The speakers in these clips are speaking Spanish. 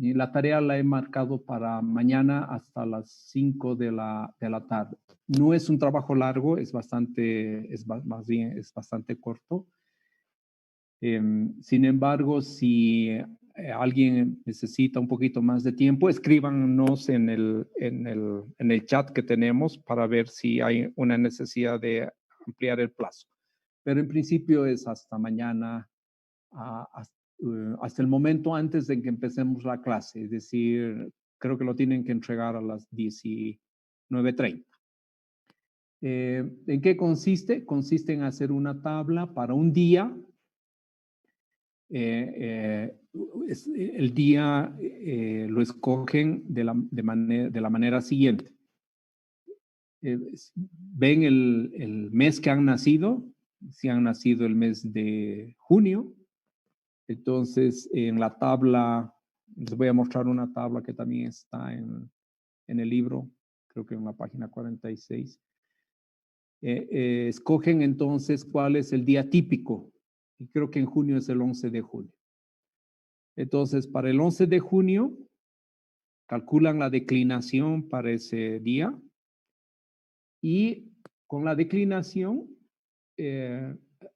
Y la tarea la he marcado para mañana hasta las 5 de la tarde. No es un trabajo largo, más bien es bastante corto. Sin embargo, si alguien necesita un poquito más de tiempo, escríbanos en el chat que tenemos para ver si hay una necesidad de ampliar el plazo. Pero en principio es hasta mañana, hasta el momento antes de que empecemos la clase. Es decir, creo que lo tienen que entregar a las 19:30. ¿En qué consiste? Consiste en hacer una tabla para un día. El día lo escogen de la manera siguiente. Ven el mes que han nacido, si han nacido el mes de junio. Entonces, en la tabla, les voy a mostrar una tabla que también está en el libro, creo que en la página 46. Escogen entonces cuál es el día típico. Y creo que en junio es el 11 de junio. Entonces, para el 11 de junio, calculan la declinación para ese día y con la declinación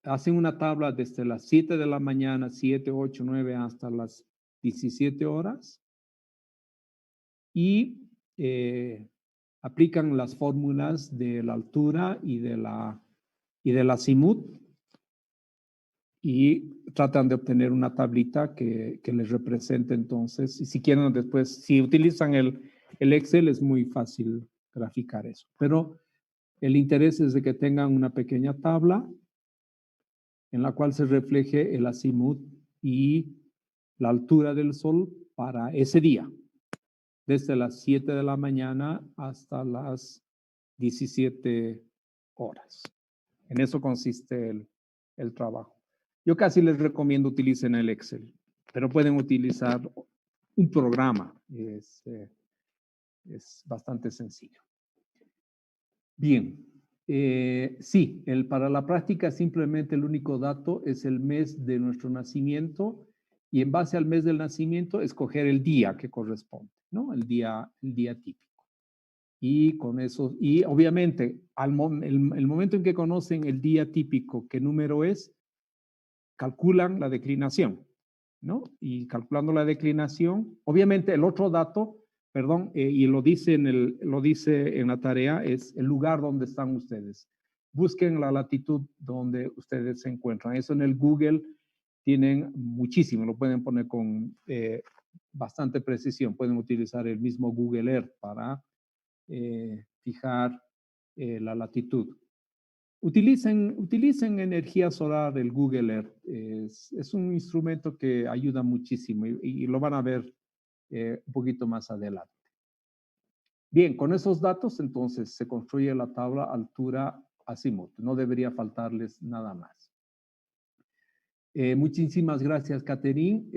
hacen una tabla desde las 7 de la mañana, 7, 8, 9, hasta las 17 horas y aplican las fórmulas de la altura y de la azimut y tratan de obtener una tablita que les represente entonces. Y si quieren después, si utilizan el Excel, es muy fácil graficar eso. Pero el interés es de que tengan una pequeña tabla en la cual se refleje el azimut y la altura del sol para ese día, desde las 7 de la mañana hasta las 17 horas. En eso consiste el trabajo. Yo casi les recomiendo utilicen el Excel, pero pueden utilizar un programa. Es bastante sencillo. Bien. Sí, para la práctica simplemente el único dato es el mes de nuestro nacimiento y en base al mes del nacimiento escoger el día que corresponde, ¿no? El día típico. Y con eso, y obviamente el momento en que conocen el día típico, qué número es, calculan la declinación, ¿no? Y calculando la declinación, obviamente el otro dato, perdón, y lo dice en la tarea, es el lugar donde están ustedes. Busquen la latitud donde ustedes se encuentran. Eso en el Google tienen muchísimo, lo pueden poner con bastante precisión. Pueden utilizar el mismo Google Earth para fijar la latitud. Utilicen energía solar del Google Earth. Es un instrumento que ayuda muchísimo y lo van a ver un poquito más adelante. Bien, con esos datos entonces se construye la tabla altura azimut. No debería faltarles nada más. Muchísimas gracias, Catherine,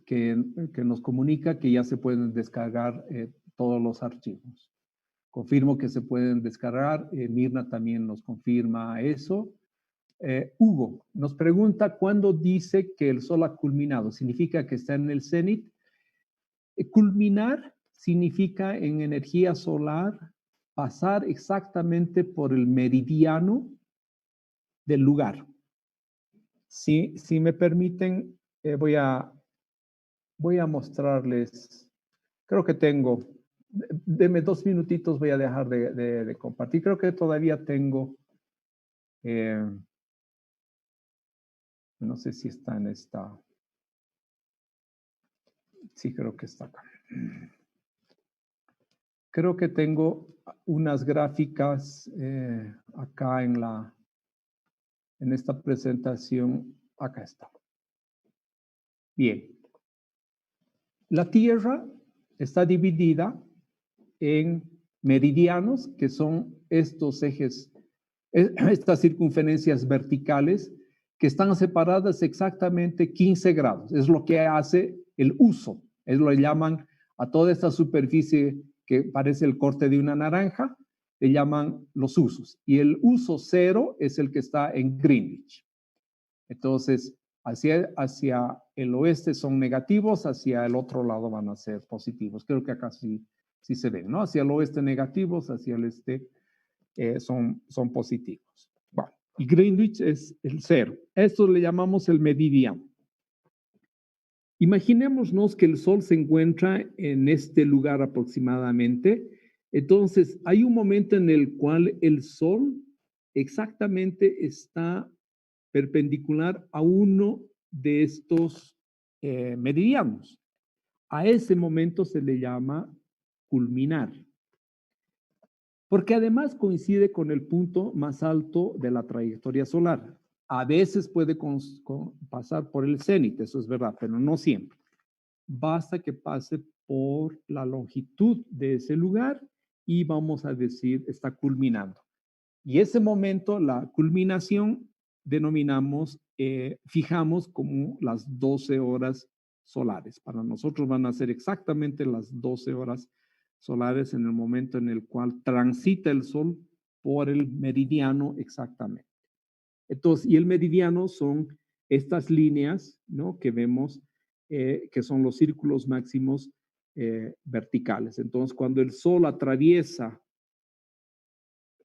que nos comunica que ya se pueden descargar todos los archivos. Confirmo que se pueden descargar. Mirna también nos confirma eso. Hugo nos pregunta cuándo dice que el sol ha culminado. ¿Significa que está en el cenit? Culminar significa en energía solar pasar exactamente por el meridiano del lugar. Si me permiten, voy a mostrarles. Creo que tengo. Deme 2 minutitos, voy a dejar de compartir. Creo que todavía tengo, no sé si está en esta. Sí, creo que está acá. Creo que tengo unas gráficas acá en esta presentación. Acá está. Bien. La Tierra está dividida en meridianos, que son estos ejes, estas circunferencias verticales, que están separadas exactamente 15 grados. Es lo que hace el uso. Es lo que llaman a toda esta superficie que parece el corte de una naranja, le llaman los usos. Y el uso 0 es el que está en Greenwich. Entonces, hacia el oeste son negativos, hacia el otro lado van a ser positivos. Creo que acá sí se ven, ¿no? Hacia el oeste negativos, hacia el este son positivos. Bueno, y Greenwich es el 0. Esto le llamamos el meridiano. Imaginémonos que el Sol se encuentra en este lugar aproximadamente. Entonces, hay un momento en el cual el Sol exactamente está perpendicular a uno de estos meridianos. A ese momento se le llama culminar, porque además coincide con el punto más alto de la trayectoria solar. A veces puede pasar por el cenit, eso es verdad, pero no siempre. Basta que pase por la longitud de ese lugar y vamos a decir está culminando. Y ese momento, la culminación, fijamos como las 12 horas solares. Para nosotros van a ser exactamente las 12 horas solares en el momento en el cual transita el Sol por el meridiano exactamente. Entonces, y el meridiano son estas líneas, ¿no? Que vemos, que son los círculos máximos verticales. Entonces, cuando el Sol atraviesa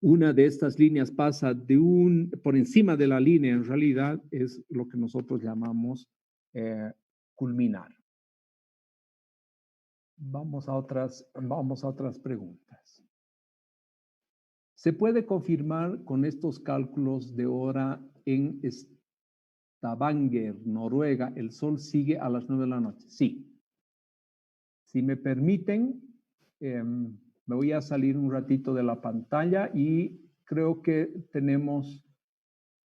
una de estas líneas, pasa por encima de la línea, en realidad es lo que nosotros llamamos culminar. Vamos a otras preguntas. ¿Se puede confirmar con estos cálculos de hora en Stavanger, Noruega, el Sol sigue a las 9 de la noche? Sí. Si me permiten, me voy a salir un ratito de la pantalla y creo que tenemos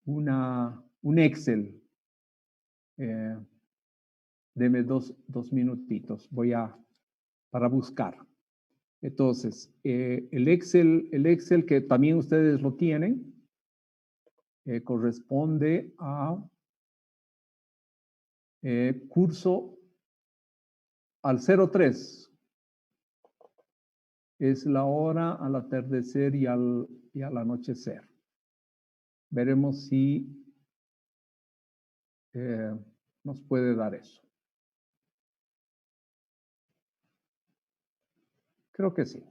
un Excel. Deme dos minutitos, para buscar. Entonces, el Excel que también ustedes lo tienen, corresponde a curso al 03. Es la hora al atardecer y al anochecer. Veremos si nos puede dar eso. Creo que sí.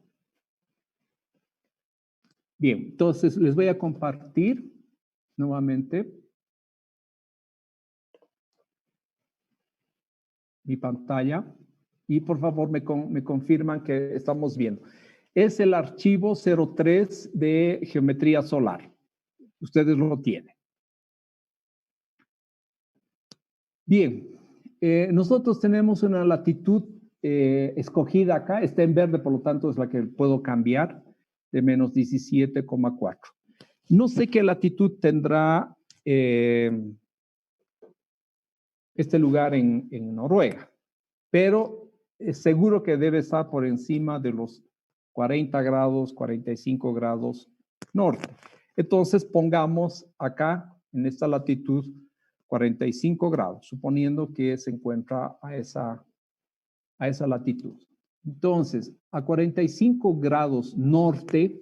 Bien, entonces les voy a compartir nuevamente mi pantalla y por favor me confirman que estamos viendo. Es el archivo 03 de geometría solar. Ustedes lo tienen. Bien, nosotros tenemos una latitud escogida acá, está en verde, por lo tanto es la que puedo cambiar, de menos 17,4. No sé qué latitud tendrá este lugar en Noruega, pero es seguro que debe estar por encima de los 40 grados, 45 grados norte. Entonces pongamos acá, en esta latitud, 45 grados, suponiendo que se encuentra a esa latitud. Entonces, a 45 grados norte,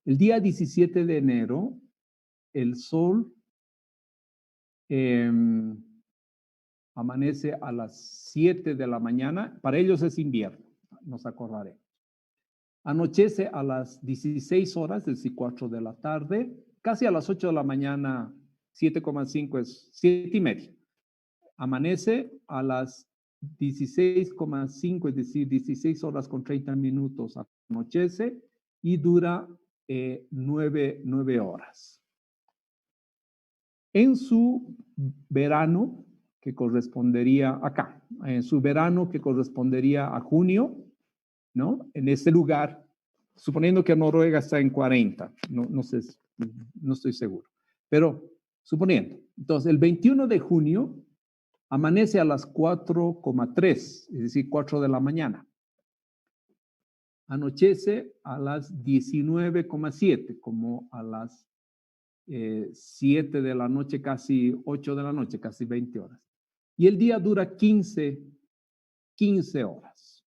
el día 17 de enero, el Sol amanece a las 7 de la mañana. Para ellos es invierno, nos acordaremos. Anochece a las 16 horas, es decir, 4 de la tarde, casi a las 8 de la mañana, 7,5 es 7:30. Amanece a las 16,5, es decir, 16 horas con 30 minutos anochece y dura 9 horas. En su verano, que correspondería acá, en su verano que correspondería a junio, ¿no? En este lugar, suponiendo que Noruega está en 40, no sé, no estoy seguro, pero suponiendo. Entonces, el 21 de junio amanece a las 4,3, es decir, 4 de la mañana. Anochece a las 19,7, como a las 7 de la noche, casi 8 de la noche, casi 20 horas. Y el día dura 15 horas.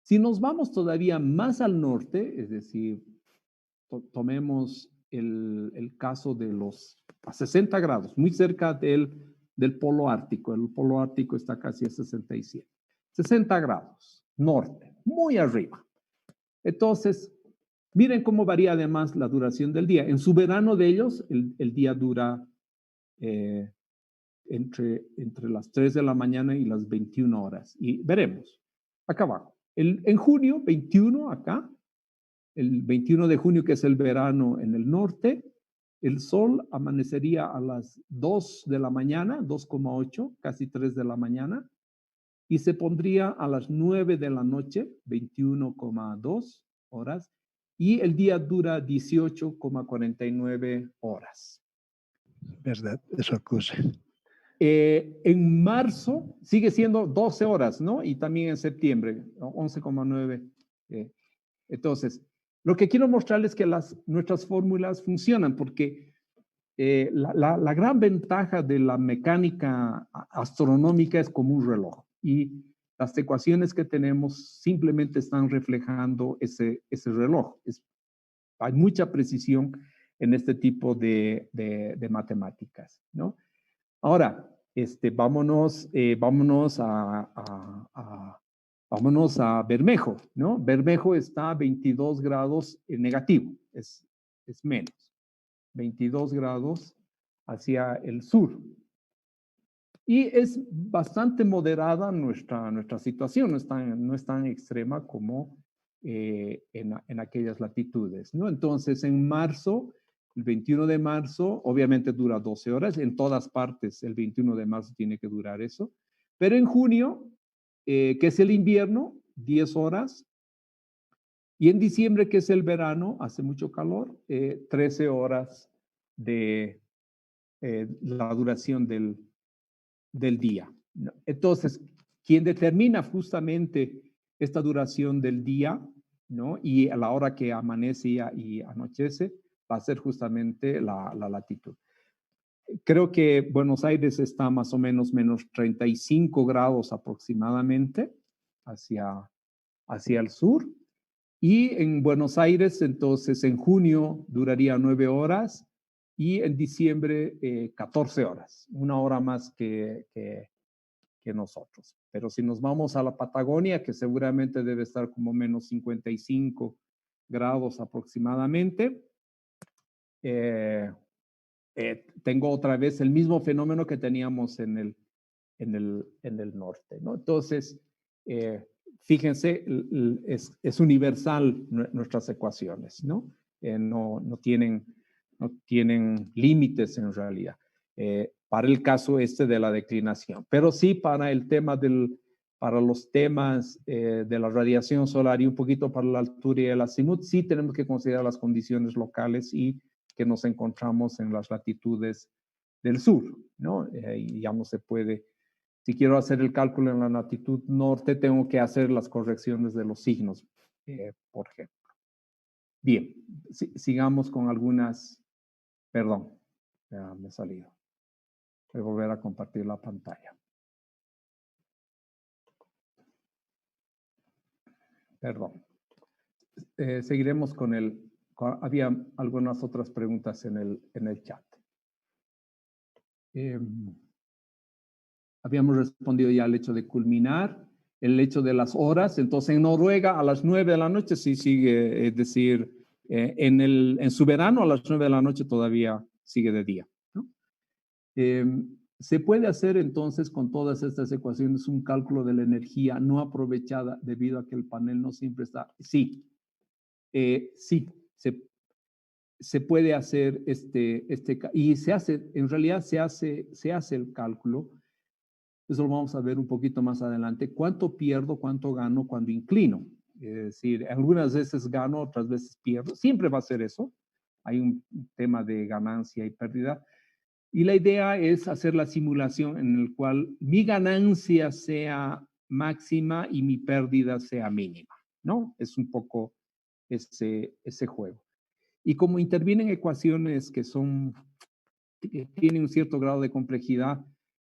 Si nos vamos todavía más al norte, es decir, tomemos el caso de los a 60 grados, muy cerca del del polo ártico. El polo ártico está casi a 67. 60 grados, norte, muy arriba. Entonces, miren cómo varía además la duración del día. En su verano de ellos, el día dura entre las 3 de la mañana y las 21 horas. Y veremos, acá abajo. En junio, 21 acá, el 21 de junio, que es el verano en el norte, el sol amanecería a las 2 de la mañana, 2,8, casi 3 de la mañana, y se pondría a las 9 de la noche, 21,2 horas, y el día dura 18,49 horas. Verdad, eso ocurre. En marzo sigue siendo 12 horas, ¿no? Y también en septiembre, 11,9. Entonces, lo que quiero mostrarles es que nuestras fórmulas funcionan porque la gran ventaja de la mecánica astronómica es como un reloj y las ecuaciones que tenemos simplemente están reflejando ese reloj. Hay mucha precisión en este tipo de matemáticas, ¿no? Ahora, vámonos a Bermejo, ¿no? Bermejo está a 22 grados negativo, es menos. 22 grados hacia el sur. Y es bastante moderada nuestra situación, no es tan extrema como en aquellas latitudes, ¿no? Entonces, en marzo, el 21 de marzo, obviamente dura 12 horas, en todas partes el 21 de marzo tiene que durar eso, pero en junio, que es el invierno, 10 horas, y en diciembre, que es el verano, hace mucho calor, 13 horas de la duración del día. Entonces, quien determina justamente esta duración del día, ¿no? Y a la hora que amanece y anochece, va a ser justamente la latitud. Creo que Buenos Aires está más o menos menos 35 grados aproximadamente hacia el sur. Y en Buenos Aires, entonces, en junio duraría 9 horas y en diciembre 14 horas, una hora más que nosotros. Pero si nos vamos a la Patagonia, que seguramente debe estar como menos 55 grados aproximadamente, tengo otra vez el mismo fenómeno que teníamos en el norte, ¿no? Entonces, fíjense, es universal nuestras ecuaciones, ¿no? No tienen límites en realidad, para el caso de la declinación, pero sí para el tema para los temas de la radiación solar y un poquito para la altura y el azimut, sí tenemos que considerar las condiciones locales y que nos encontramos en las latitudes del sur, ¿no? Y ya no se puede. Si quiero hacer el cálculo en la latitud norte, tengo que hacer las correcciones de los signos, por ejemplo. Bien, sigamos con algunas. Perdón, ya me he salido. Voy a volver a compartir la pantalla. Perdón. Seguiremos había algunas otras preguntas en el chat. Habíamos respondido ya al hecho de culminar, el hecho de las horas. Entonces, en Noruega a las 9 de la noche sí sigue, es decir, en su verano a las 9 de la noche todavía sigue de día, ¿no? Se puede hacer entonces con todas estas ecuaciones un cálculo de la energía no aprovechada debido a que el panel no siempre está. Sí, sí, se puede hacer y se hace, en realidad se hace el cálculo. Eso lo vamos a ver un poquito más adelante. ¿Cuánto pierdo, cuánto gano cuando inclino? Es decir, algunas veces gano, otras veces pierdo. Siempre va a ser eso. Hay un tema de ganancia y pérdida. Y la idea es hacer la simulación en el cual mi ganancia sea máxima y mi pérdida sea mínima, ¿no? Es un poco ese juego. Y como intervienen ecuaciones que tienen un cierto grado de complejidad,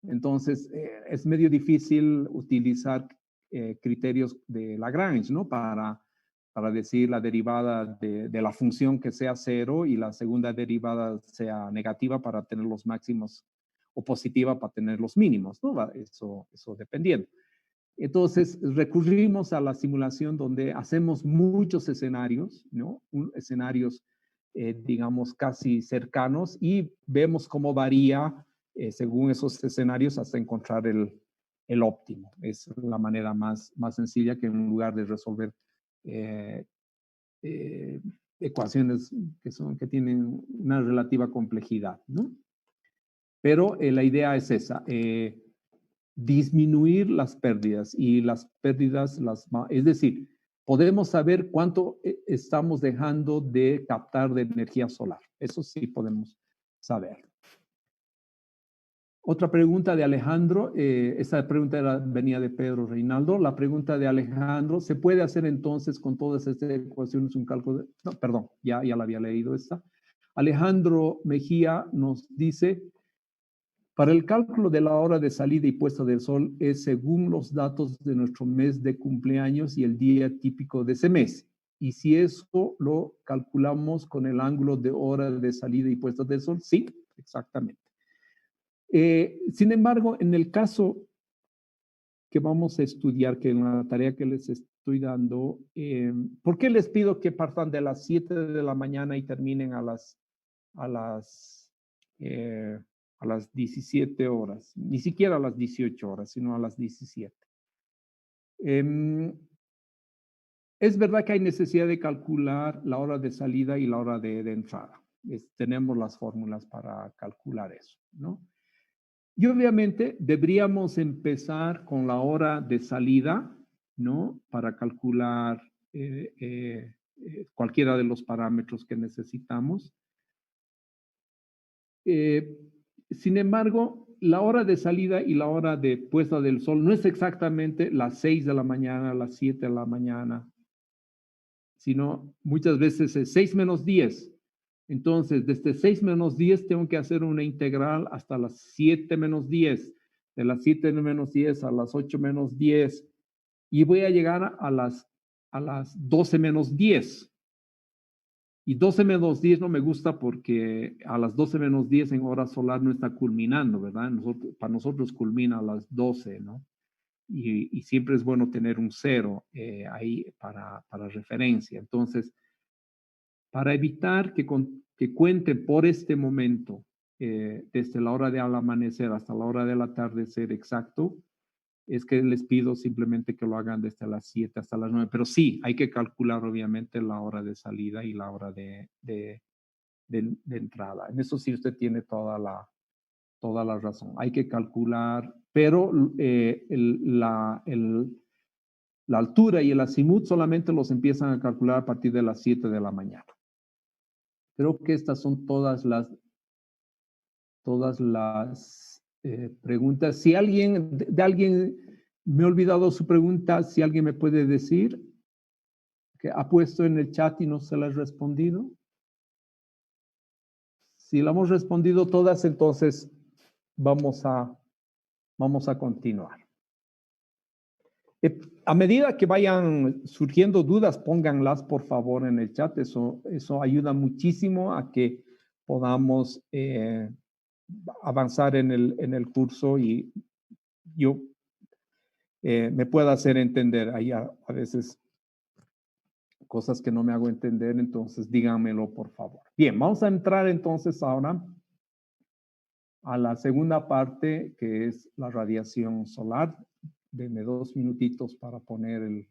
entonces es medio difícil utilizar criterios de Lagrange, ¿no? Para decir la derivada de la función que sea cero y la segunda derivada sea negativa para tener los máximos o positiva para tener los mínimos, ¿no? Eso dependiendo. Entonces, recurrimos a la simulación donde hacemos muchos escenarios, ¿no? Escenarios, digamos, casi cercanos y vemos cómo varía según esos escenarios hasta encontrar el óptimo. Es la manera más sencilla que en lugar de resolver ecuaciones que tienen una relativa complejidad, ¿no? Pero la idea es esa, disminuir las pérdidas y las pérdidas, es decir, podemos saber cuánto estamos dejando de captar de energía solar. Eso sí podemos saber. Otra pregunta de Alejandro, esta pregunta venía de Pedro Reinaldo. La pregunta de Alejandro, ¿se puede hacer entonces con todas estas ecuaciones un cálculo? No, perdón, ya la había leído esta. Alejandro Mejía nos dice, para el cálculo de la hora de salida y puesta del sol es según los datos de nuestro mes de cumpleaños y el día típico de ese mes. Y si eso lo calculamos con el ángulo de hora de salida y puesta del sol, sí, exactamente. Sin embargo, en el caso que vamos a estudiar, que en la tarea que les estoy dando, ¿por qué les pido que partan de las 7 de la mañana y terminen a las 17 horas? Ni siquiera a las 18 horas, sino a las 17. Es verdad que hay necesidad de calcular la hora de salida y la hora de entrada. Tenemos las fórmulas para calcular eso, ¿no? Y obviamente deberíamos empezar con la hora de salida, ¿no? Para calcular cualquiera de los parámetros que necesitamos. Sin embargo, la hora de salida y la hora de puesta del sol no es exactamente las 6 de la mañana, las 7 de la mañana, sino muchas veces es 6 menos 10. Entonces, desde 6 menos 10 tengo que hacer una integral hasta las 7 menos 10, de las 7 menos 10 a las 8 menos 10, y voy a llegar a las 12 menos 10. Y 12 menos 10 no me gusta porque a las 12 menos 10 en hora solar no está culminando, ¿verdad? Para nosotros culmina a las 12, ¿no? Y siempre es bueno tener un 0 ahí para referencia. Entonces, para evitar que cuente por este momento, desde la hora del amanecer hasta la hora del atardecer exacto, es que les pido simplemente que lo hagan desde las 7 hasta las 9. Pero sí, hay que calcular obviamente la hora de salida y la hora de entrada. En eso sí usted tiene toda la razón. Hay que calcular, pero la altura y el azimut solamente los empiezan a calcular a partir de las 7 de la mañana. Creo que estas son todas las preguntas. Si alguien, de alguien me he olvidado su pregunta, si alguien me puede decir que ha puesto en el chat y no se la ha respondido. Si la hemos respondido todas, entonces vamos a continuar. A medida que vayan surgiendo dudas, pónganlas por favor en el chat. Eso ayuda muchísimo a que podamos avanzar en el curso y yo me pueda hacer entender. Hay a veces cosas que no me hago entender, entonces díganmelo por favor. Bien, vamos a entrar entonces ahora a la segunda parte, que es la radiación solar. Denme 2 minutitos para poner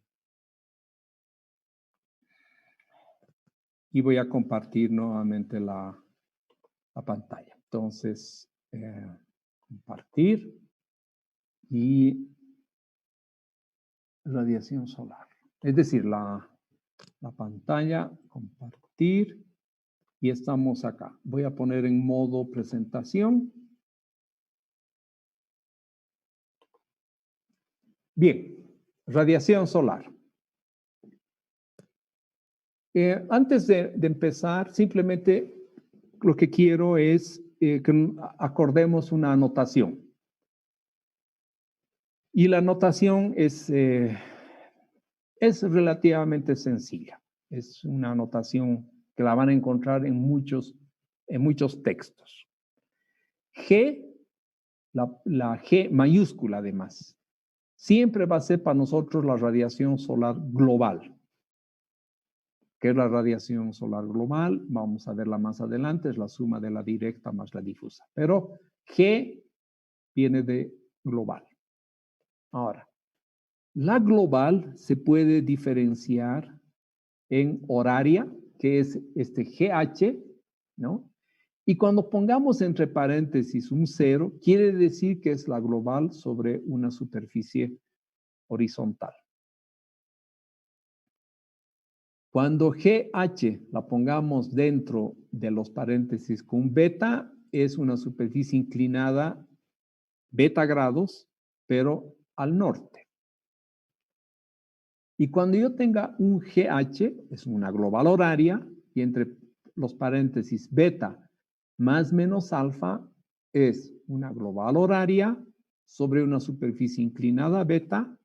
y voy a compartir nuevamente la pantalla. Entonces, compartir y radiación solar. Es decir, la pantalla, compartir y estamos acá. Voy a poner en modo presentación. Bien, radiación solar. Antes de empezar, simplemente lo que quiero es que acordemos una anotación. Y la anotación es relativamente sencilla. Es una anotación que la van a encontrar en muchos textos. G la G mayúscula además, siempre va a ser para nosotros la radiación solar global. ¿Qué es la radiación solar global? Vamos a verla más adelante, es la suma de la directa más la difusa. Pero G viene de global. Ahora, la global se puede diferenciar en horaria, que es este GH, ¿no? Y cuando pongamos entre paréntesis un 0, quiere decir que es la global sobre una superficie horizontal. Cuando GH la pongamos dentro de los paréntesis con beta, es una superficie inclinada beta grados, pero al norte. Y cuando yo tenga un GH, es una global horaria, y entre los paréntesis beta más menos alfa es una global horaria sobre una superficie inclinada beta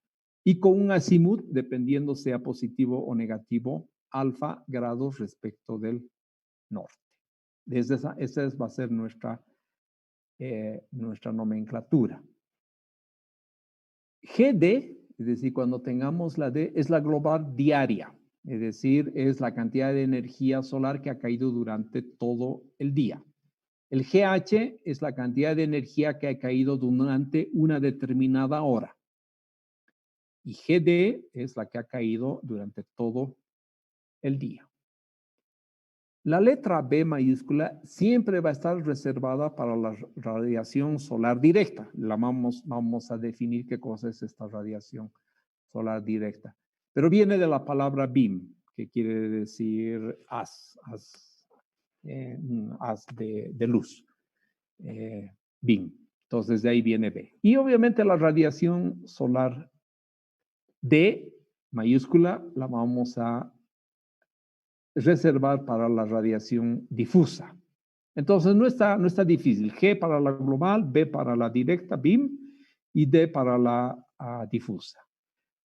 y con un azimut, dependiendo sea positivo o negativo, alfa grados respecto del norte. Esa va a ser nuestra nomenclatura. GD, es decir, cuando tengamos la D, es la global diaria, es decir, es la cantidad de energía solar que ha caído durante todo el día. El GH es la cantidad de energía que ha caído durante una determinada hora. Y GD es la que ha caído durante todo el día. La letra B mayúscula siempre va a estar reservada para la radiación solar directa. Vamos a definir qué cosa es esta radiación solar directa. Pero viene de la palabra beam, que quiere decir haz de luz. Beam. Entonces de ahí viene B. Y obviamente la radiación solar D mayúscula la vamos a reservar para la radiación difusa. Entonces no está difícil. G para la global, B para la directa, beam, y D para la difusa.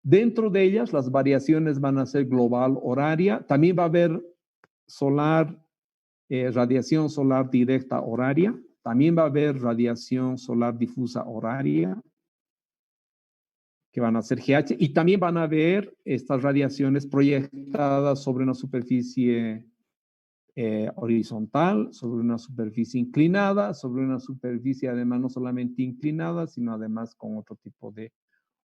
Dentro de ellas las variaciones van a ser global horaria. También va a haber radiación solar directa horaria. También va a haber radiación solar difusa horaria, que van a ser GH, y también van a haber estas radiaciones proyectadas sobre una superficie horizontal, sobre una superficie inclinada, sobre una superficie además no solamente inclinada, sino además con otro tipo de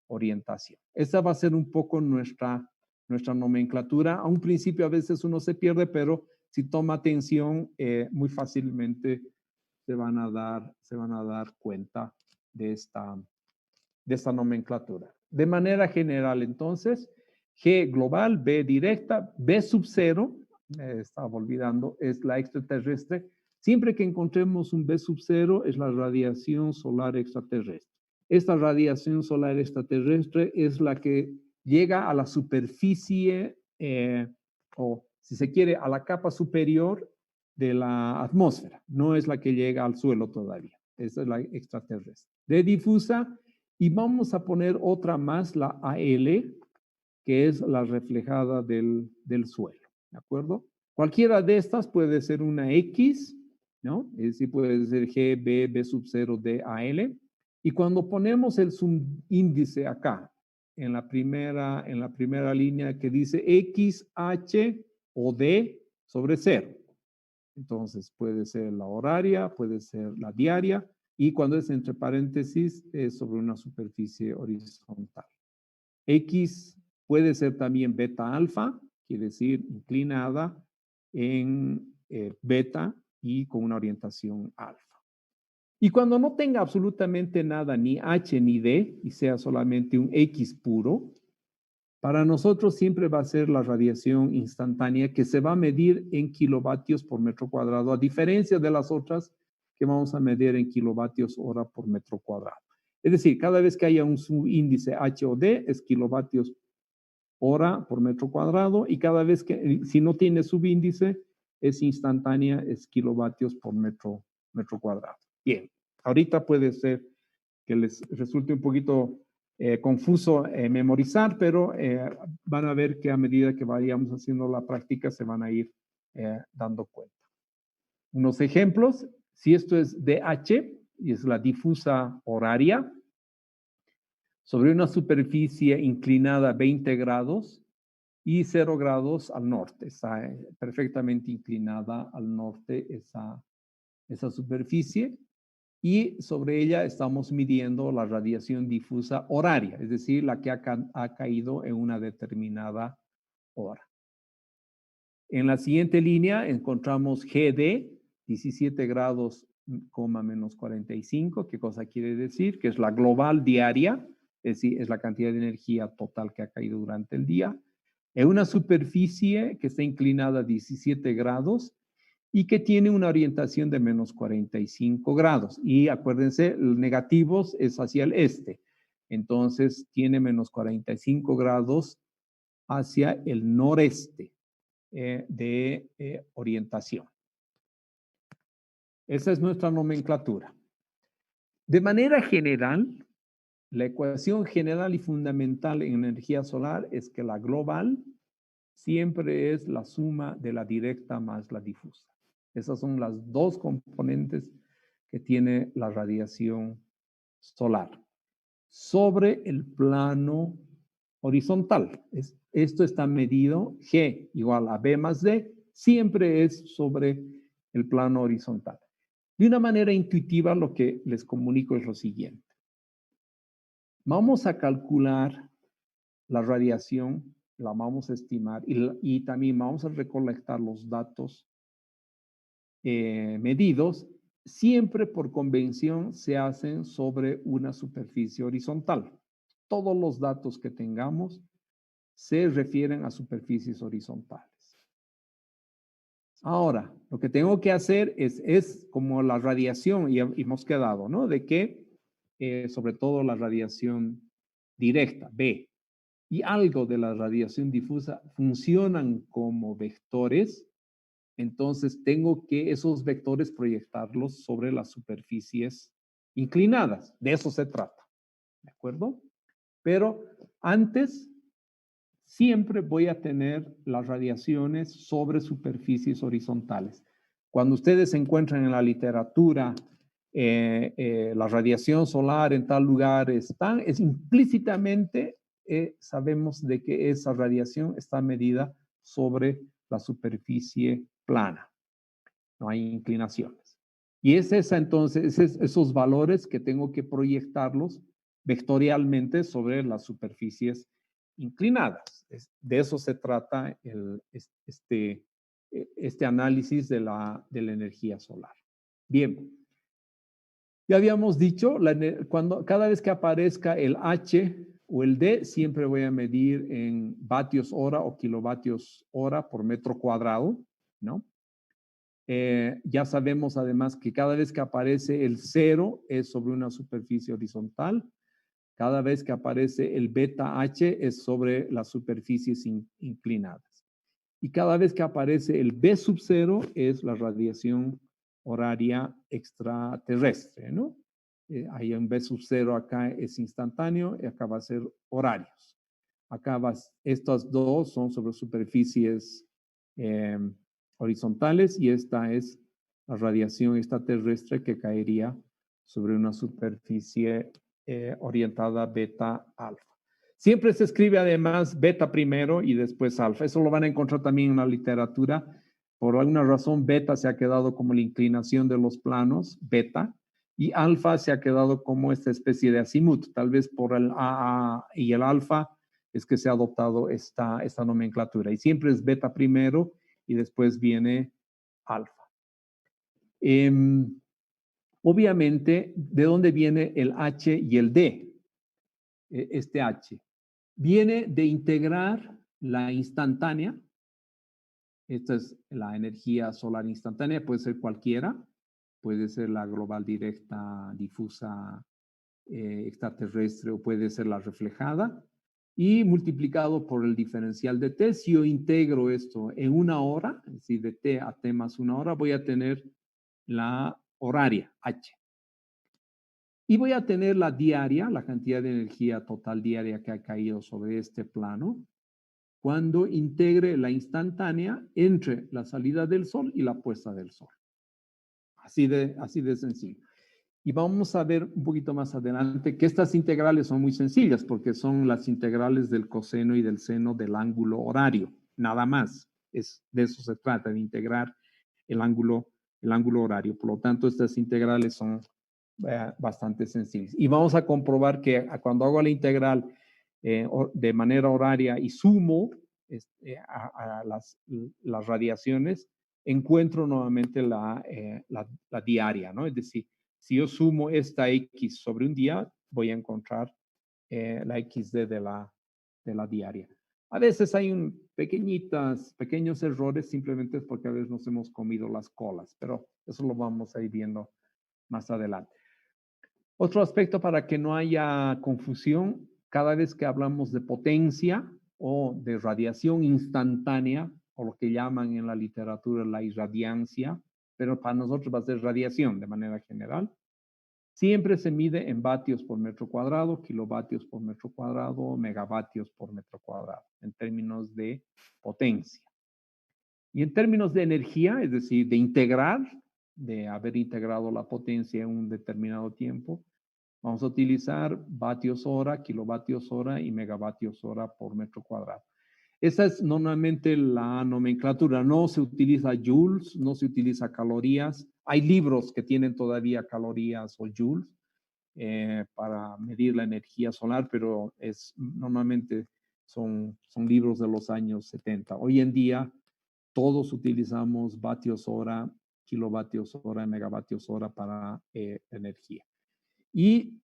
orientación. Esta va a ser un poco nuestra nomenclatura. A un principio a veces uno se pierde, pero si toma atención, muy fácilmente se van a dar cuenta de esta nomenclatura. De manera general, entonces, G global, B directa, B sub 0, me estaba olvidando, es la extraterrestre. Siempre que encontremos un B sub 0 es la radiación solar extraterrestre. Esta radiación solar extraterrestre es la que llega a la superficie, o si se quiere, a la capa superior de la atmósfera. No es la que llega al suelo todavía. Esa es la extraterrestre. De difusa, y vamos a poner otra más, la AL, que es la reflejada del suelo, ¿de acuerdo? Cualquiera de estas puede ser una X, ¿no? Es decir, puede ser G, B sub 0, D, AL. Y cuando ponemos el subíndice acá, en la primera línea que dice X, H o D sobre 0. Entonces puede ser la horaria, puede ser la diaria, y cuando es entre paréntesis es sobre una superficie horizontal. X puede ser también beta alfa, quiere decir inclinada en beta y con una orientación alfa. Y cuando no tenga absolutamente nada, ni H ni D, y sea solamente un X puro, para nosotros siempre va a ser la radiación instantánea que se va a medir en kilovatios por metro cuadrado, a diferencia de las otras que vamos a medir en kilovatios hora por metro cuadrado. Es decir, cada vez que haya un subíndice H o D es kilovatios hora por metro cuadrado, y cada vez que, si no tiene subíndice, es instantánea, es kilovatios por metro cuadrado. Bien, ahorita puede ser que les resulte un poquito confuso memorizar, pero van a ver que a medida que vayamos haciendo la práctica se van a ir dando cuenta. Unos ejemplos, si esto es DH, y es la difusa horaria, sobre una superficie inclinada 20 grados y 0 grados al norte. Está perfectamente inclinada al norte esa superficie, y sobre ella estamos midiendo la radiación difusa horaria, es decir, la que ha caído en una determinada hora. En la siguiente línea encontramos GD, 17 grados, menos 45. ¿Qué cosa quiere decir? Que es la global diaria, es decir, es la cantidad de energía total que ha caído durante el día, en una superficie que está inclinada a 17 grados y que tiene una orientación de menos 45 grados. Y acuérdense, negativos es hacia el este. Entonces, tiene menos 45 grados hacia el noreste de orientación. Esa es nuestra nomenclatura. De manera general, la ecuación general y fundamental en energía solar es que la global siempre es la suma de la directa más la difusa. Esas son las dos componentes que tiene la radiación solar sobre el plano horizontal. Esto está medido, G igual a B más D, siempre es sobre el plano horizontal. De una manera intuitiva, lo que les comunico es lo siguiente. Vamos a calcular la radiación, la vamos a estimar y también vamos a recolectar los datos medidos. Siempre por convención se hacen sobre una superficie horizontal. Todos los datos que tengamos se refieren a superficies horizontales. Ahora, lo que tengo que hacer es como la radiación, y hemos quedado, ¿no? De que, sobre todo la radiación directa, B, y algo de la radiación difusa funcionan como vectores. Entonces tengo que esos vectores proyectarlos sobre las superficies inclinadas. De eso se trata. ¿De acuerdo? Pero antes, siempre voy a tener las radiaciones sobre superficies horizontales. Cuando ustedes se encuentran en la literatura, la radiación solar en tal lugar es implícitamente, sabemos de que esa radiación está medida sobre la superficie plana. No hay inclinaciones. Y es esa entonces, esos valores que tengo que proyectarlos vectorialmente sobre las superficies inclinadas. De eso se trata este análisis de la energía solar. Bien. Ya habíamos dicho, cada vez que aparezca el H o el D, siempre voy a medir en vatios hora o kilovatios hora por metro cuadrado, ¿no? Ya sabemos además que cada vez que aparece el 0 es sobre una superficie horizontal. Cada vez que aparece el beta H es sobre las superficies inclinadas. Y cada vez que aparece el B sub 0 es la radiación horaria extraterrestre, ¿no? Hay un B sub 0 acá es instantáneo y acá va a ser horarios. Acá estas dos son sobre superficies horizontales y esta es la radiación extraterrestre que caería sobre una superficie orientada beta alfa. Siempre se escribe además beta primero y después alfa. Eso lo van a encontrar también en la literatura. Por alguna razón beta se ha quedado como la inclinación de los planos, beta, y alfa se ha quedado como esta especie de azimut. Tal vez por el AA y el alfa es que se ha adoptado esta nomenclatura. Y siempre es beta primero y después viene alfa. Obviamente, ¿de dónde viene el H y el D? Este H. Viene de integrar la instantánea. Esta es la energía solar instantánea, puede ser cualquiera. Puede ser la global directa, difusa, extraterrestre, o puede ser la reflejada. Y multiplicado por el diferencial de T, si yo integro esto en una hora, es decir, de T a T más una hora, voy a tener la horaria, H. Y voy a tener la diaria, la cantidad de energía total diaria que ha caído sobre este plano, cuando integre la instantánea entre la salida del sol y la puesta del sol. Así de sencillo. Y vamos a ver un poquito más adelante que estas integrales son muy sencillas porque son las integrales del coseno y del seno del ángulo horario, nada más. De eso se trata, de integrar el ángulo horario. Por lo tanto, estas integrales son bastante sencillas. Y vamos a comprobar que cuando hago la integral de manera horaria y sumo a las radiaciones, encuentro nuevamente la diaria, ¿no? Es decir, si yo sumo esta X sobre un día, voy a encontrar la XD de la diaria. A veces hay pequeños errores, simplemente es porque a veces nos hemos comido las colas, pero eso lo vamos a ir viendo más adelante. Otro aspecto para que no haya confusión, cada vez que hablamos de potencia o de radiación instantánea, o lo que llaman en la literatura la irradiancia, pero para nosotros va a ser radiación de manera general, siempre se mide en vatios por metro cuadrado, kilovatios por metro cuadrado, megavatios por metro cuadrado, en términos de potencia. Y en términos de energía, es decir, de integrar, de haber integrado la potencia en un determinado tiempo, vamos a utilizar vatios hora, kilovatios hora y megavatios hora por metro cuadrado. Esa es normalmente la nomenclatura. No se utiliza joules, no se utiliza calorías. Hay libros que tienen todavía calorías o joules para medir la energía solar, pero normalmente son libros de los años 70. Hoy en día todos utilizamos vatios hora, kilovatios hora, megavatios hora para energía. Y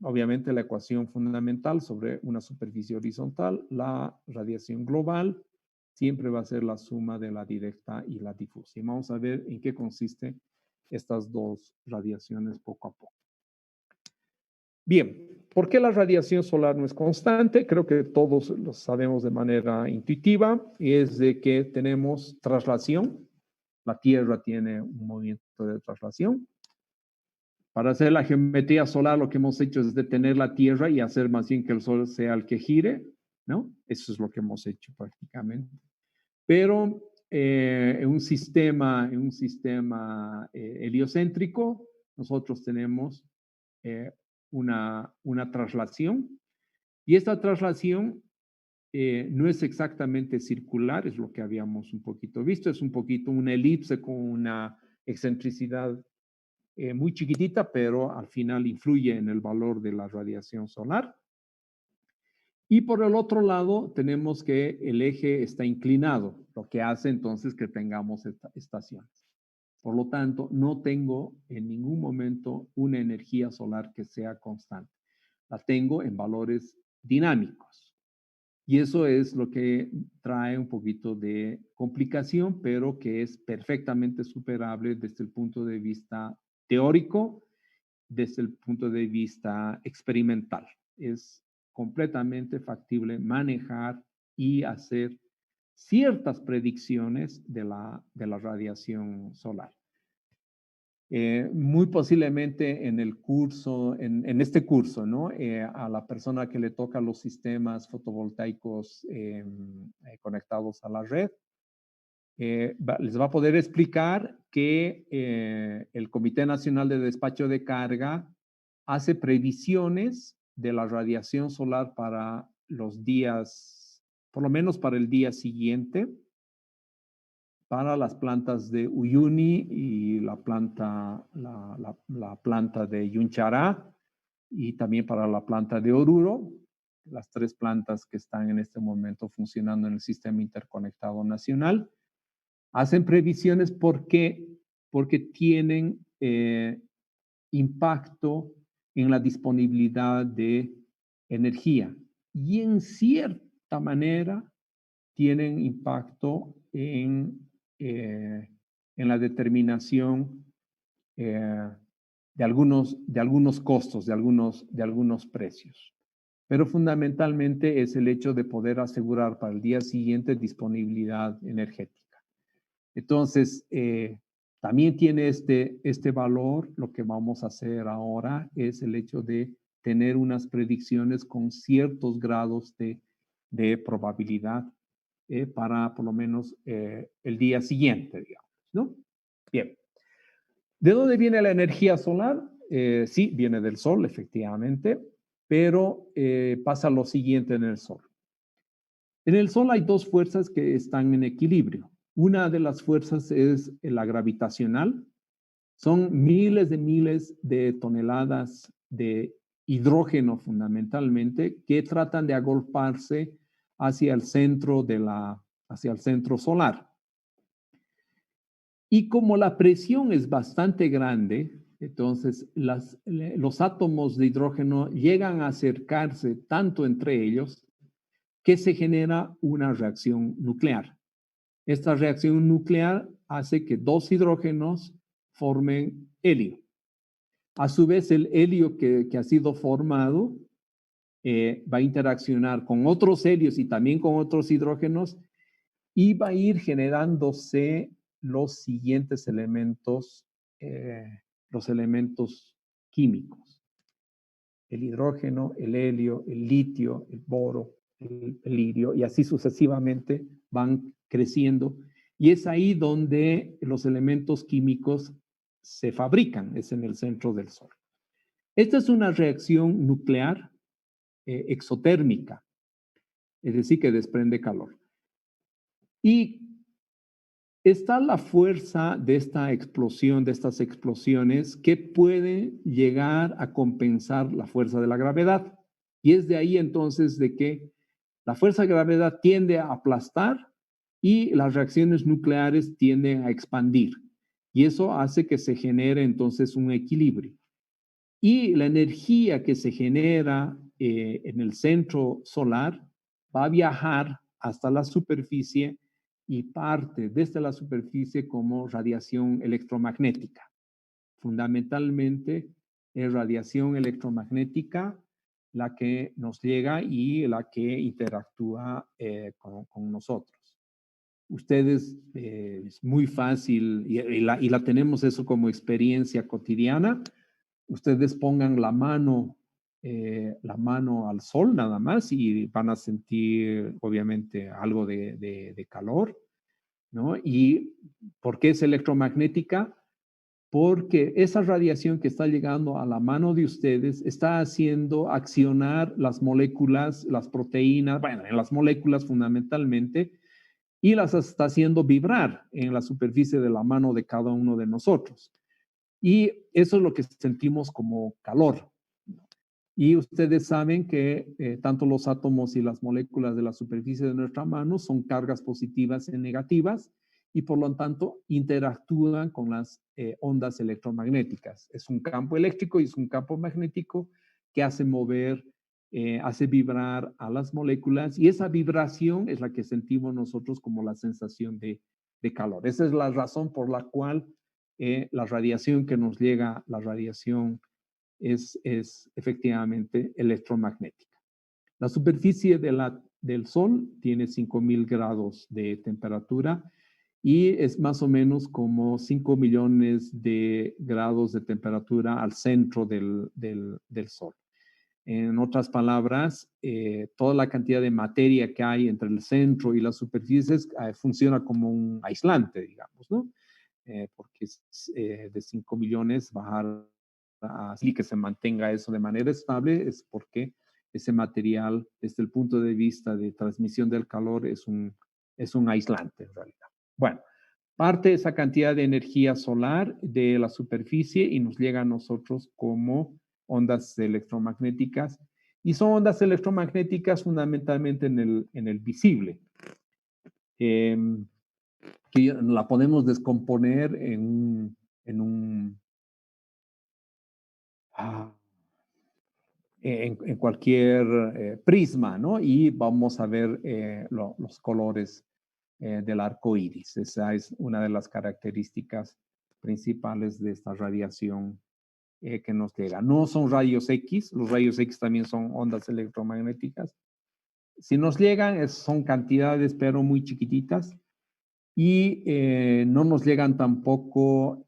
obviamente la ecuación fundamental sobre una superficie horizontal, la radiación global, siempre va a ser la suma de la directa y la difusa. Y vamos a ver en qué consiste estas dos radiaciones poco a poco. Bien, ¿por qué la radiación solar no es constante? Creo que todos lo sabemos de manera intuitiva, y es de que tenemos traslación. La Tierra tiene un movimiento de traslación. Para hacer la geometría solar, lo que hemos hecho es detener la Tierra y hacer más bien que el Sol sea el que gire, ¿no? Eso es lo que hemos hecho prácticamente. Pero en un sistema heliocéntrico, nosotros tenemos una traslación, y esta traslación no es exactamente circular, es lo que habíamos un poquito visto, es un poquito una elipse con una excentricidad muy chiquitita, pero al final influye en el valor de la radiación solar. Y por el otro lado, tenemos que el eje está inclinado, lo que hace entonces que tengamos estaciones. Por lo tanto, no tengo en ningún momento una energía solar que sea constante. La tengo en valores dinámicos. Y eso es lo que trae un poquito de complicación, pero que es perfectamente superable desde el punto de vista teórico, desde el punto de vista experimental. Es completamente factible manejar y hacer ciertas predicciones de la radiación solar. Muy posiblemente en el curso, en este curso, ¿no? A la persona que le toca los sistemas fotovoltaicos conectados a la red, les va a poder explicar que el Comité Nacional de Despacho de Carga hace previsiones de la radiación solar para los días, por lo menos para el día siguiente, para las plantas de Uyuni y la planta de Yunchara, y también para la planta de Oruro, las tres plantas que están en este momento funcionando en el Sistema Interconectado Nacional. Hacen previsiones porque tienen impacto en la disponibilidad de energía, y en cierta manera tienen impacto en la determinación de algunos costos, de algunos precios. Pero fundamentalmente es el hecho de poder asegurar para el día siguiente disponibilidad energética. Entonces, también tiene este valor. Lo que vamos a hacer ahora es el hecho de tener unas predicciones con ciertos grados de probabilidad para por lo menos el día siguiente, digamos, ¿no? Bien. ¿De dónde viene la energía solar? sí, viene del Sol, efectivamente, pero pasa lo siguiente en el Sol. En el Sol hay dos fuerzas que están en equilibrio. Una de las fuerzas es la gravitacional. Son miles de toneladas de hidrógeno fundamentalmente que tratan de agolparse hacia el centro hacia el centro solar. Y como la presión es bastante grande, entonces los átomos de hidrógeno llegan a acercarse tanto entre ellos que se genera una reacción nuclear. Esta reacción nuclear hace que dos hidrógenos formen helio. A su vez, el helio que ha sido formado va a interaccionar con otros helios y también con otros hidrógenos y va a ir generándose los siguientes elementos, los elementos químicos. El hidrógeno, el helio, el litio, el boro, el lirio, y así sucesivamente van creciendo. Y es ahí donde los elementos químicos se fabrican, es en el centro del Sol. Esta es una reacción nuclear exotérmica, es decir, que desprende calor. Y está la fuerza de esta explosión, de estas explosiones, que puede llegar a compensar la fuerza de la gravedad. Y es de ahí entonces de que la fuerza de gravedad tiende a aplastar y las reacciones nucleares tienden a expandir. Y eso hace que se genere entonces un equilibrio. Y la energía que se genera en el centro solar va a viajar hasta la superficie y parte desde la superficie como radiación electromagnética. Fundamentalmente es radiación electromagnética la que nos llega y la que interactúa con nosotros. Ustedes, es muy fácil y la tenemos eso como experiencia cotidiana. Ustedes pongan la mano al sol nada más y van a sentir obviamente algo de calor, ¿no? ¿Y por qué es electromagnética? Porque esa radiación que está llegando a la mano de ustedes está haciendo accionar las moléculas, las proteínas, bueno, en las moléculas fundamentalmente, y las está haciendo vibrar en la superficie de la mano de cada uno de nosotros. Y eso es lo que sentimos como calor. Y ustedes saben que tanto los átomos y las moléculas de la superficie de nuestra mano son cargas positivas y negativas y por lo tanto interactúan con las ondas electromagnéticas. Es un campo eléctrico y es un campo magnético que hace mover, hace vibrar a las moléculas y esa vibración es la que sentimos nosotros como la sensación de calor. Esa es la razón por la cual la radiación que nos llega, la radiación es efectivamente electromagnética. La superficie del Sol tiene 5.000 grados de temperatura y es más o menos como 5 millones de grados de temperatura al centro del Sol. En otras palabras, toda la cantidad de materia que hay entre el centro y las superficies funciona como un aislante, digamos, ¿no? Porque de 5 millones bajar así que se mantenga eso de manera estable es porque ese material, desde el punto de vista de transmisión del calor, es un aislante en realidad. Bueno, parte esa cantidad de energía solar de la superficie y nos llega a nosotros como ondas electromagnéticas y son ondas electromagnéticas fundamentalmente en el visible. Que la podemos descomponer en cualquier prisma, ¿no? Y vamos a ver los colores del arco iris. Esa es una de las características principales de esta radiación que nos llega. No son rayos X, los rayos X también son ondas electromagnéticas. Si nos llegan, son cantidades, pero muy chiquititas. Y no nos llegan tampoco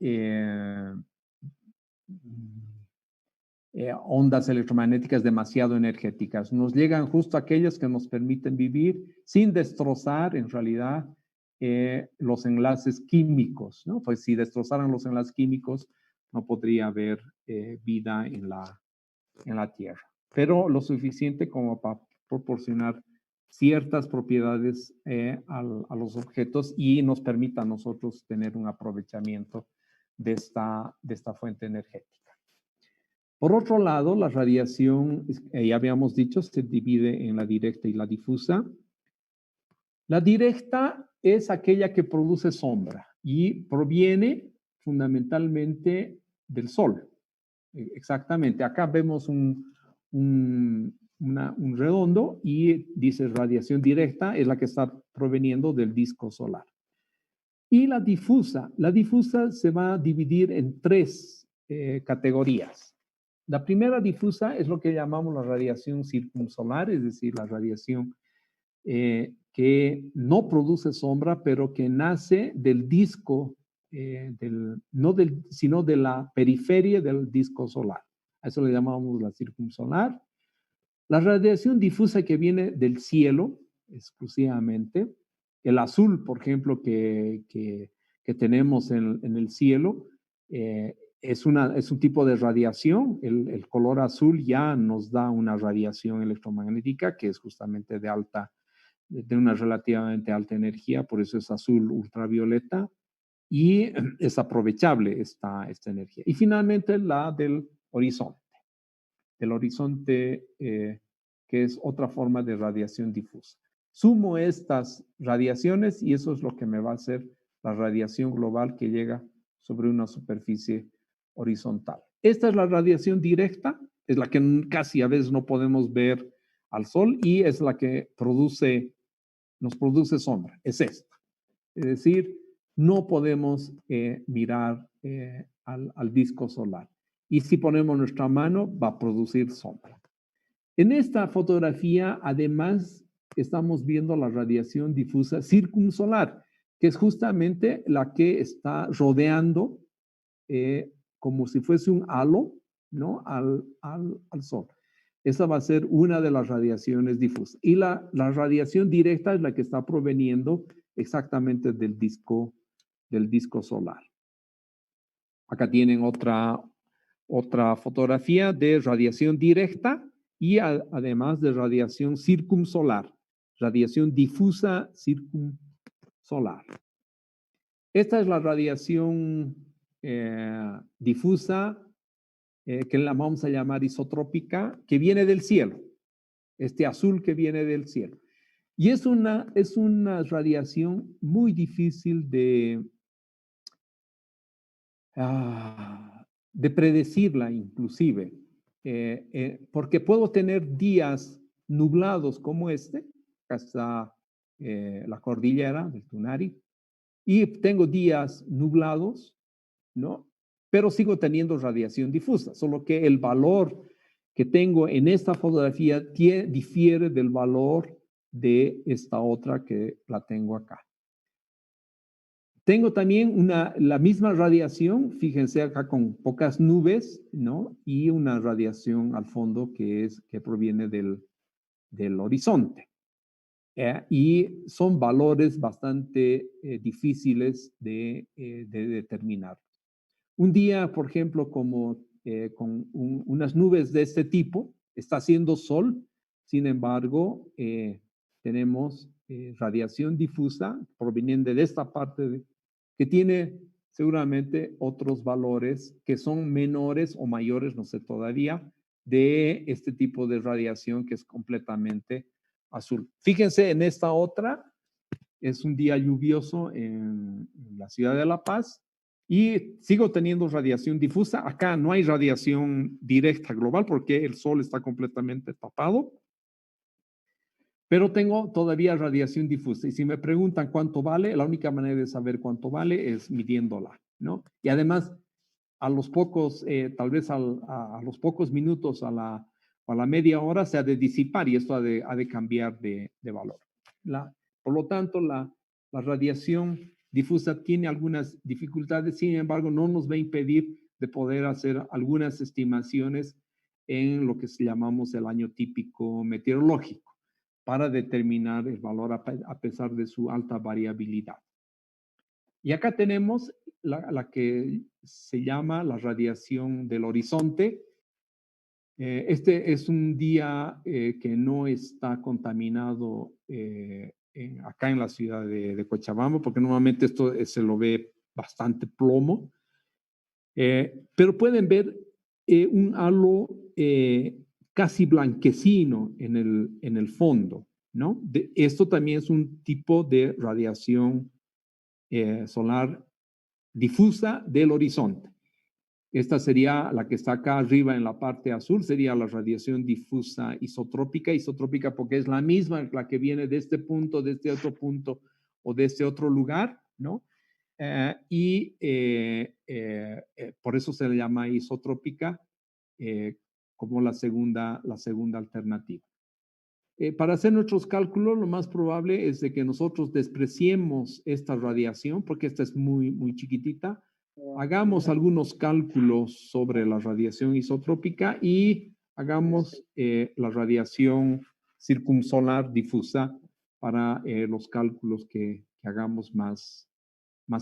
ondas electromagnéticas demasiado energéticas. Nos llegan justo aquellas que nos permiten vivir sin destrozar en realidad los enlaces químicos, ¿no? Pues si destrozaran los enlaces químicos, no podría haber vida en la Tierra. Pero lo suficiente como para proporcionar ciertas propiedades a los objetos y nos permita a nosotros tener un aprovechamiento de esta fuente energética. Por otro lado, la radiación, ya habíamos dicho, se divide en la directa y la difusa. La directa es aquella que produce sombra y proviene fundamentalmente del Sol. Exactamente, acá vemos un redondo y dice radiación directa, es la que está proveniendo del disco solar. Y la difusa se va a dividir en tres categorías. La primera difusa es lo que llamamos la radiación circunsolar, es decir, la radiación que no produce sombra, pero que nace del disco, sino de la periferia del disco solar. A eso le llamamos la circunsolar. La radiación difusa que viene del cielo, exclusivamente, el azul, por ejemplo, que tenemos en el cielo, es un tipo de radiación. El color azul ya nos da una radiación electromagnética que es justamente de una relativamente alta energía, por eso es azul ultravioleta y es aprovechable esta energía. Y finalmente la del horizonte que es otra forma de radiación difusa. Sumo estas radiaciones y eso es lo que me va a hacer la radiación global que llega sobre una superficie horizontal. Esta es la radiación directa, es la que casi a veces no podemos ver al Sol y es la que nos produce sombra, es esta. Es decir, no podemos mirar al disco solar. Y si ponemos nuestra mano, va a producir sombra. En esta fotografía, además, estamos viendo la radiación difusa circunsolar, que es justamente la que está rodeando como si fuese un halo, ¿no? al Sol. Esa va a ser una de las radiaciones difusas. Y la radiación directa es la que está proveniendo exactamente del disco solar. Acá tienen otra fotografía de radiación directa y además de radiación circunsolar, radiación difusa circunsolar. Esta es la radiación difusa que la vamos a llamar isotrópica, que viene del cielo, este azul que viene del cielo. Y es una radiación muy difícil de predecirla inclusive, porque puedo tener días nublados como este, hasta la cordillera del Tunari, y tengo días nublados, ¿no? Pero sigo teniendo radiación difusa, solo que el valor que tengo en esta fotografía difiere del valor de esta otra que la tengo acá. Tengo también la misma radiación, fíjense acá con pocas nubes, ¿no? Y una radiación al fondo que proviene del horizonte. Y son valores bastante difíciles de determinar. Un día, por ejemplo, como con unas nubes de este tipo, está haciendo sol, sin embargo, tenemos radiación difusa proveniente de esta parte que tiene seguramente otros valores que son menores o mayores, no sé todavía, de este tipo de radiación que es completamente azul. Fíjense en esta otra, es un día lluvioso en la ciudad de La Paz y sigo teniendo radiación difusa. Acá no hay radiación directa global porque el sol está completamente tapado, pero tengo todavía radiación difusa. Y si me preguntan cuánto vale, la única manera de saber cuánto vale es midiéndola, ¿no? Y además, a los pocos, tal vez a los pocos minutos, a la media hora, se ha de disipar y esto ha de cambiar de valor. Por lo tanto, la radiación difusa tiene algunas dificultades, sin embargo, no nos va a impedir de poder hacer algunas estimaciones en lo que llamamos el año típico meteorológico para determinar el valor a pesar de su alta variabilidad. Y acá tenemos la que se llama la radiación del horizonte. Este es un día que no está contaminado acá en la ciudad de Cochabamba, porque normalmente esto se lo ve bastante plomo. Pero pueden ver un halo casi blanquecino en el fondo, ¿no? Esto también es un tipo de radiación solar difusa del horizonte. Esta sería la que está acá arriba en la parte azul, sería la radiación difusa isotrópica porque es la misma, la que viene de este punto, de este otro punto o de este otro lugar, ¿no? Por eso se le llama isotrópica como la segunda alternativa. Para hacer nuestros cálculos, lo más probable es de que nosotros despreciemos esta radiación, porque esta es muy, muy chiquitita. Hagamos algunos cálculos sobre la radiación isotrópica y hagamos la radiación circumsolar difusa para los cálculos que hagamos más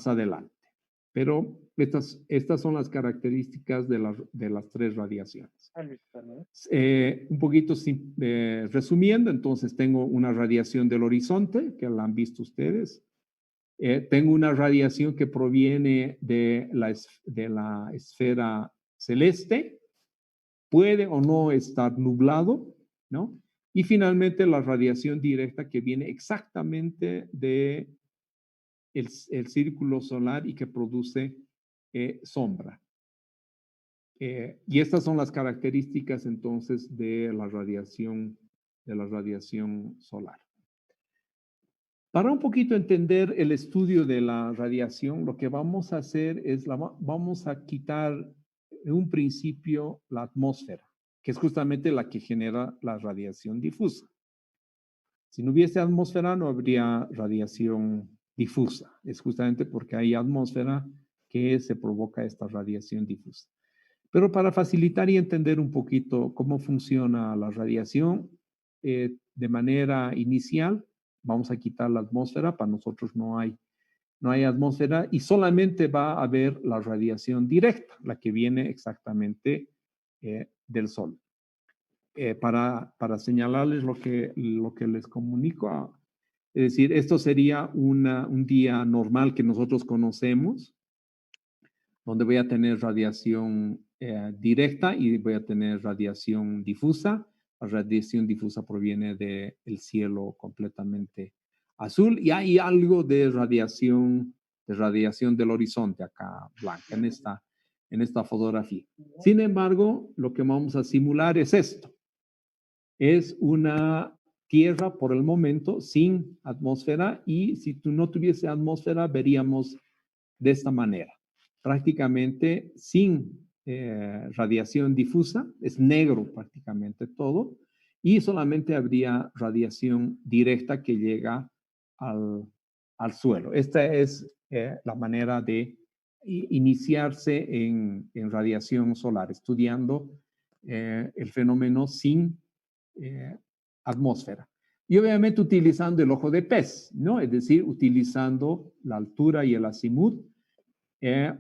adelante. Pero estas son las características de las tres radiaciones. Un poquito resumiendo, entonces tengo una radiación del horizonte, que la han visto ustedes. Tengo una radiación que proviene de la esfera celeste. Puede o no estar nublado, ¿no? Y finalmente la radiación directa que viene exactamente de el círculo solar y que produce sombra. Y estas son las características entonces de la radiación solar. Para un poquito entender el estudio de la radiación, lo que vamos a hacer es vamos a quitar en un principio la atmósfera, que es justamente la que genera la radiación difusa. Si no hubiese atmósfera, no habría radiación difusa. Es justamente porque hay atmósfera que se provoca esta radiación difusa. Pero para facilitar y entender un poquito cómo funciona la radiación, de manera inicial, vamos a quitar la atmósfera. Para nosotros no hay atmósfera y solamente va a haber la radiación directa, la que viene exactamente del Sol. Para señalarles lo que les comunico, es decir, esto sería un día normal que nosotros conocemos, donde voy a tener radiación directa y voy a tener radiación difusa. La radiación difusa proviene del cielo completamente azul y hay algo de radiación del horizonte acá blanca en esta fotografía. Sin embargo, lo que vamos a simular es esto. Es una Tierra por el momento sin atmósfera y si no tuviese atmósfera veríamos de esta manera. Prácticamente sin radiación difusa, es negro prácticamente todo, y solamente habría radiación directa que llega al suelo. Esta es la manera de iniciarse en radiación solar, estudiando el fenómeno sin atmósfera. Y obviamente utilizando el ojo de pez, ¿no? Es decir, utilizando la altura y el azimut,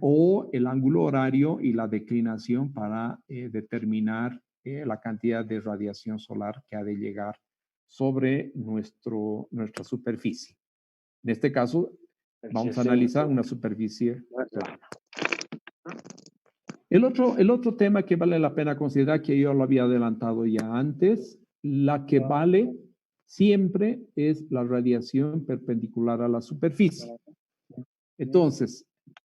o el ángulo horario y la declinación para determinar la cantidad de radiación solar que ha de llegar sobre nuestra superficie. En este caso, vamos a analizar una superficie plana. El otro tema que vale la pena considerar, que yo lo había adelantado ya antes, la que vale siempre es la radiación perpendicular a la superficie. Entonces,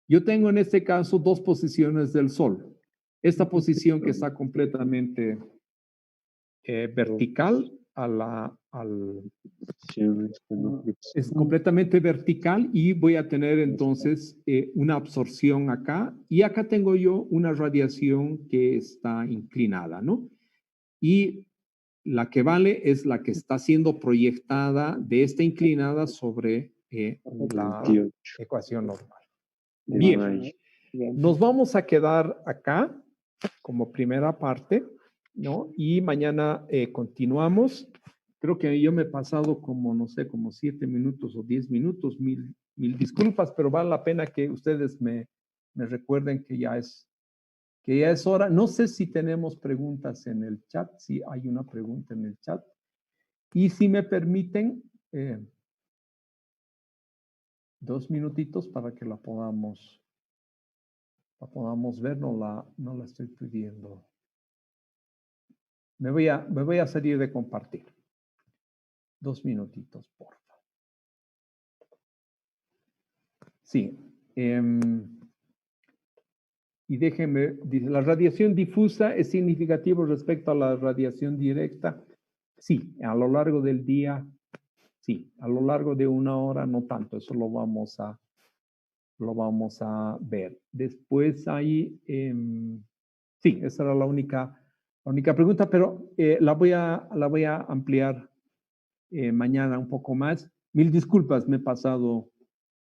yo tengo en este caso dos posiciones del Sol. Esta posición que está completamente vertical es completamente vertical y voy a tener entonces una absorción acá y acá tengo yo una radiación que está inclinada, ¿no? Y la que vale es la que está siendo proyectada de esta inclinada sobre la ecuación normal. Bien, nos vamos a quedar acá como primera parte, ¿no? Y mañana continuamos Creo que yo me he pasado como, no sé, como 7 minutos o 10 minutos. Mil disculpas, pero vale la pena que ustedes me recuerden que ya es hora. No sé si tenemos preguntas en el chat, si hay una pregunta en el chat. Y si me permiten, 2 minutitos para que la podamos ver, no la estoy pidiendo. Me voy a salir de compartir. 2 minutitos, por favor. Sí. Y déjenme, dice, ¿la radiación difusa es significativa respecto a la radiación directa? Sí, a lo largo del día, sí. A lo largo de 1 hora, no tanto. Eso lo vamos a ver. Después hay, sí, esa era la única pregunta, pero la voy a ampliar mañana un poco más. Mil disculpas, me he pasado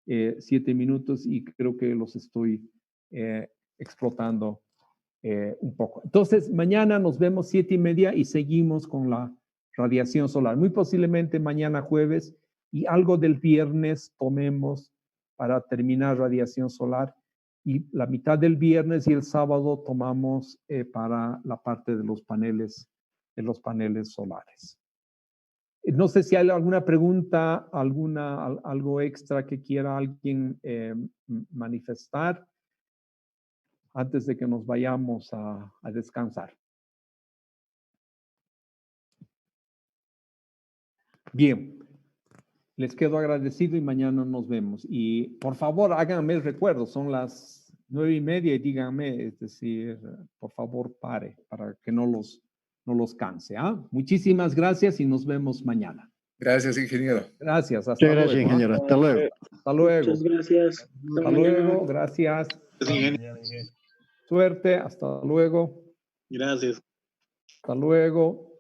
7 minutos y creo que los estoy explotando un poco. Entonces, mañana nos vemos 7:30 y seguimos con la radiación solar. Muy posiblemente mañana jueves y algo del viernes tomemos para terminar radiación solar y la mitad del viernes y el sábado tomamos para la parte de los paneles solares. No sé si hay alguna pregunta, algo extra que quiera alguien manifestar antes de que nos vayamos a descansar. Bien, les quedo agradecido y mañana nos vemos. Y por favor, háganme el recuerdo, son las 9:30 y díganme, es decir, por favor, pare para que no los canse. Muchísimas gracias y nos vemos mañana. Gracias, ingeniero. Gracias, hasta Muchas luego. gracias, ingeniero. Hasta luego. Hasta luego. Muchas gracias. Hasta luego, gracias. Suerte, hasta luego. Gracias. Hasta luego.